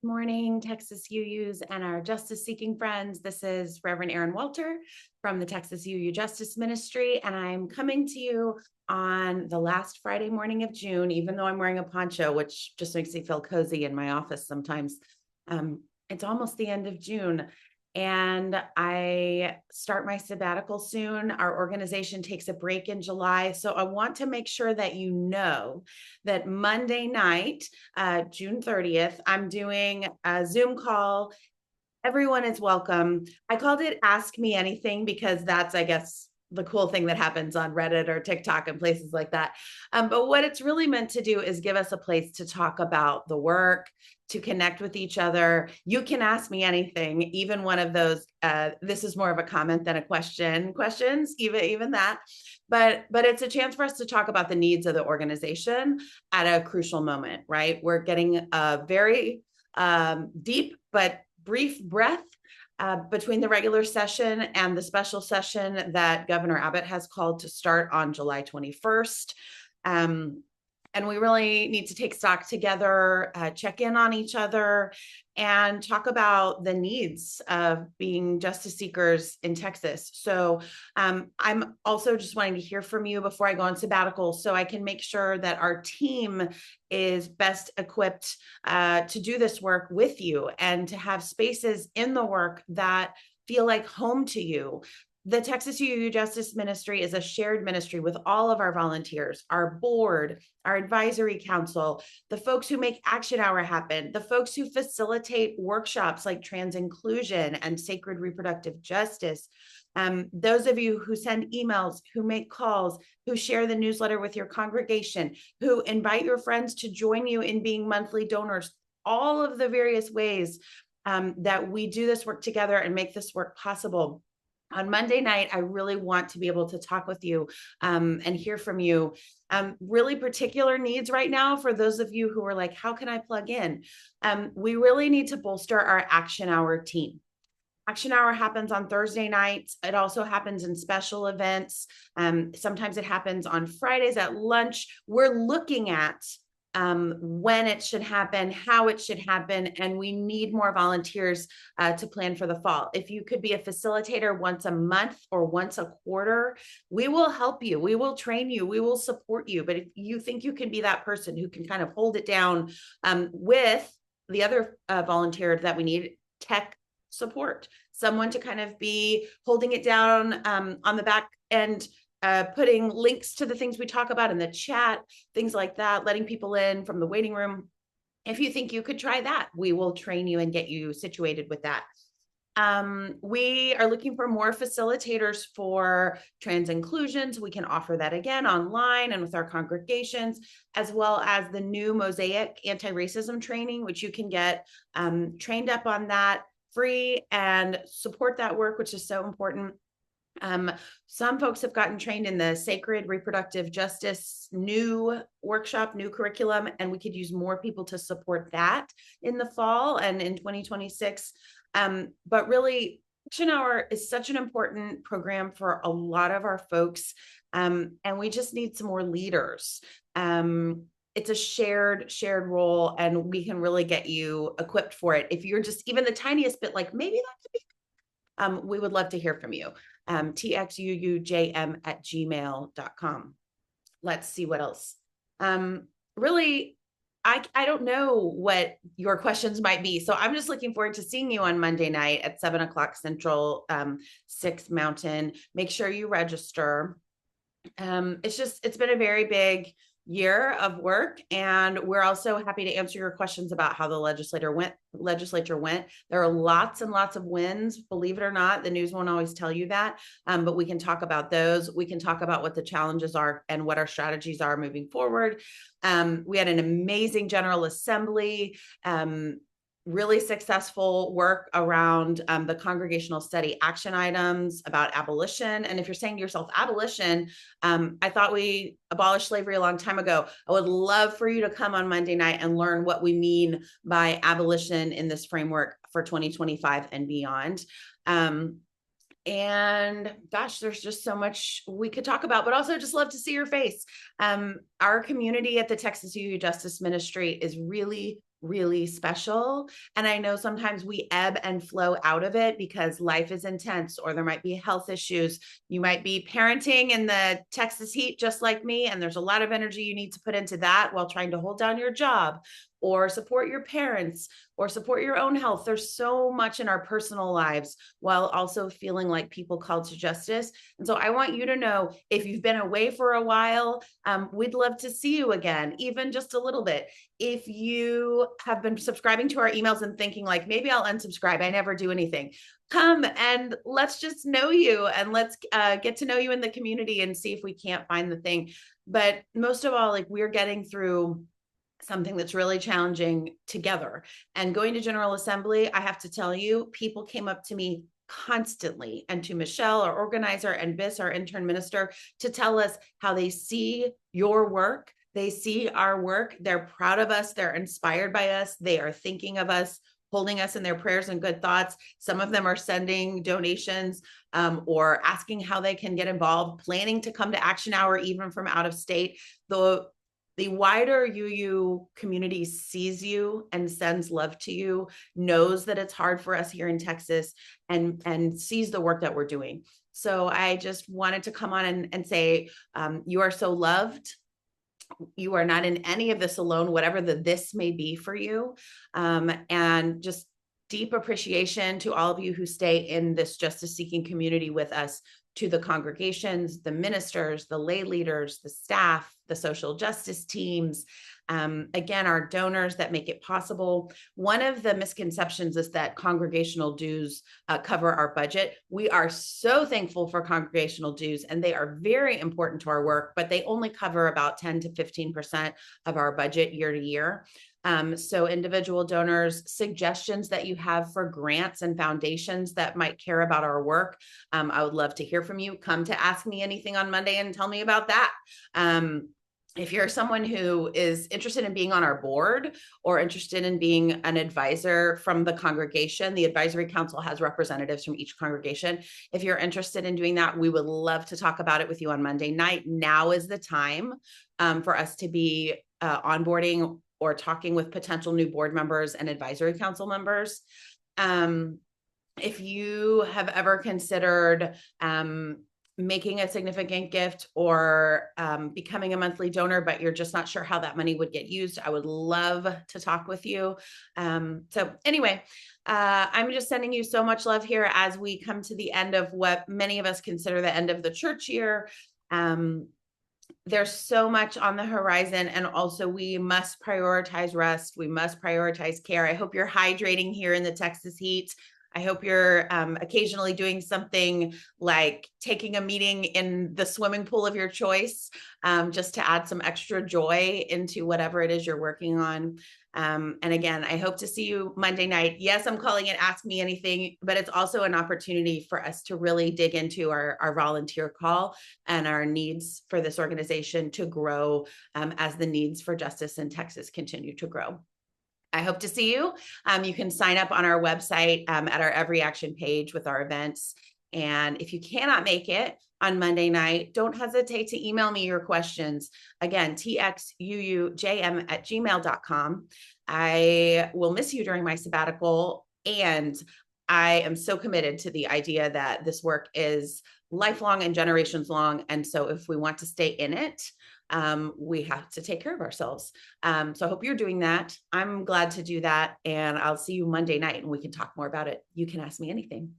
Morning, Texas UUs and our justice seeking friends. This is Reverend Erin Walter from the Texas UU Justice Ministry, and I'm coming to you on the last Friday morning of June, even though I'm wearing a poncho, which just makes me feel cozy in my office sometimes. It's almost the end of June, and I start my sabbatical soon. Our organization takes a break in July, so I want to make sure that you know that Monday night, June 30th, I'm doing a Zoom call. Everyone is welcome. I called it Ask Me Anything because that's, I guess, the cool thing that happens on Reddit or TikTok and places like that. But what it's really meant to do is give us a place to talk about the work, to connect with each other. You can ask me anything, even one of those. This is more of a comment than a question. Questions, even that. But it's a chance for us to talk about the needs of the organization at a crucial moment, right? We're getting a very deep but brief breath between the regular session and the special session that Governor Abbott has called to start on July 21st. And we really need to take stock together, check in on each other, and talk about the needs of being justice seekers in Texas. So I'm also just wanting to hear from you before I go on sabbatical so I can make sure that our team is best equipped to do this work with you and to have spaces in the work that feel like home to you. The Texas UU Justice Ministry is a shared ministry with all of our volunteers, our board, our advisory council, the folks who make Action Hour happen, the folks who facilitate workshops like trans inclusion and sacred reproductive justice. Those of you who send emails, who make calls, who share the newsletter with your congregation, who invite your friends to join you in being monthly donors, all of the various ways that we do this work together and make this work possible. On Monday night, I really want to be able to talk with you and hear from you. Really particular needs right now for those of you who are like, how can I plug in? We really need to bolster our Action Hour team. Action Hour happens on Thursday nights. It also happens in special events. Sometimes it happens on Fridays at lunch. We're looking at when it should happen, how it should happen, and we need more volunteers to plan for the fall. If you could be a facilitator once a month or once a quarter, we will help you. We will train you. We will support you. But if you think you can be that person who can kind of hold it down with the other volunteer that we need, tech support, someone to kind of be holding it down on the back end, putting links to the things we talk about in the chat, things like that, letting people in from the waiting room. If you think you could try that, we will train you and get you situated with that. We are looking for more facilitators for trans inclusions. We can offer that again online and with our congregations, as well as the new Mosaic anti-racism training, which you can get trained up on that free and support that work, which is so important. Some folks have gotten trained in the sacred reproductive justice new workshop, new curriculum, and we could use more people to support that in the fall and in 2026. But really, Action Hour is such an important program for a lot of our folks, and we just need some more leaders. It's a shared role, and we can really get you equipped for it. If you're just even the tiniest bit like, maybe that could be we would love to hear from you. txuujm@gmail.com. Let's see what else. Really, I don't know what your questions might be. So I'm just looking forward to seeing you on Monday night at 7 o'clock Central, 6 Mountain. Make sure you register. It's been a very big year of work, and we're also happy to answer your questions about how the legislature went. There are lots and lots of wins, believe it or not. The news won't always tell you that, but we can talk about those. We can talk about what the challenges are and what our strategies are moving forward. We had an amazing General Assembly, really successful work around the congregational study action items about abolition. And if you're saying to yourself, abolition, I thought we abolished slavery a long time ago. I would love for you to come on Monday night and learn what we mean by abolition in this framework for 2025 and beyond. And gosh, there's just so much we could talk about, but also just love to see your face. Our community at the Texas UU Justice Ministry is really really special. And I know sometimes we ebb and flow out of it because life is intense, or there might be health issues. You might be parenting in the Texas heat, just like me. And there's a lot of energy you need to put into that while trying to hold down your job or support your parents or support your own health. There's so much in our personal lives while also feeling like people called to justice. And so I want you to know, if you've been away for a while, we'd love to see you again, even just a little bit. If you have been subscribing to our emails and thinking like, maybe I'll unsubscribe, I never do anything, come and let's just know you, and let's get to know you in the community and see if we can't find the thing. But most of all, like, we're getting through something that's really challenging together. And going to General Assembly, I have to tell you, people came up to me constantly, and to Michelle, our organizer, and Biss, our intern minister, to tell us how they see your work. They see our work. They're proud of us. They're inspired by us. They are thinking of us, holding us in their prayers and good thoughts. Some of them are sending donations or asking how they can get involved, planning to come to Action Hour even from out of state. The wider UU community sees you and sends love to you, knows that it's hard for us here in Texas, and sees the work that we're doing. So I just wanted to come on and say, you are so loved. You are not in any of this alone, whatever this may be for you. And just deep appreciation to all of you who stay in this justice seeking community with us, to the congregations, the ministers, the lay leaders, the staff, the social justice teams, again, our donors that make it possible. One of the misconceptions is that congregational dues cover our budget. We are so thankful for congregational dues, and they are very important to our work, but they only cover about 10 to 15% of our budget year to year. So individual donors, suggestions that you have for grants and foundations that might care about our work, I would love to hear from you. Come to Ask Me Anything on Monday and tell me about that. If you're someone who is interested in being on our board or interested in being an advisor from the congregation, the advisory council has representatives from each congregation. If you're interested in doing that, we would love to talk about it with you on Monday night. Now is the time for us to be onboarding or talking with potential new board members and advisory council members. If you have ever considered making a significant gift or becoming a monthly donor, but you're just not sure how that money would get used, I would love to talk with you. So anyway, I'm just sending you so much love here as we come to the end of what many of us consider the end of the church year. There's so much on the horizon, and also we must prioritize rest. We must prioritize care. I hope you're hydrating here in the Texas heat. I hope you're occasionally doing something like taking a meeting in the swimming pool of your choice, just to add some extra joy into whatever it is you're working on. And again, I hope to see you Monday night. Yes, I'm calling it Ask Me Anything, but it's also an opportunity for us to really dig into our volunteer call and our needs for this organization to grow as the needs for justice in Texas continue to grow. I hope to see you. You can sign up on our website at our Every Action page with our events. And if you cannot make it on Monday night, don't hesitate to email me your questions. Again, txuujm@gmail.com. I will miss you during my sabbatical, and I am so committed to the idea that this work is lifelong and generations long. And so if we want to stay in it, we have to take care of ourselves. So I hope you're doing that. I'm glad to do that. And I'll see you Monday night and we can talk more about it. You can ask me anything.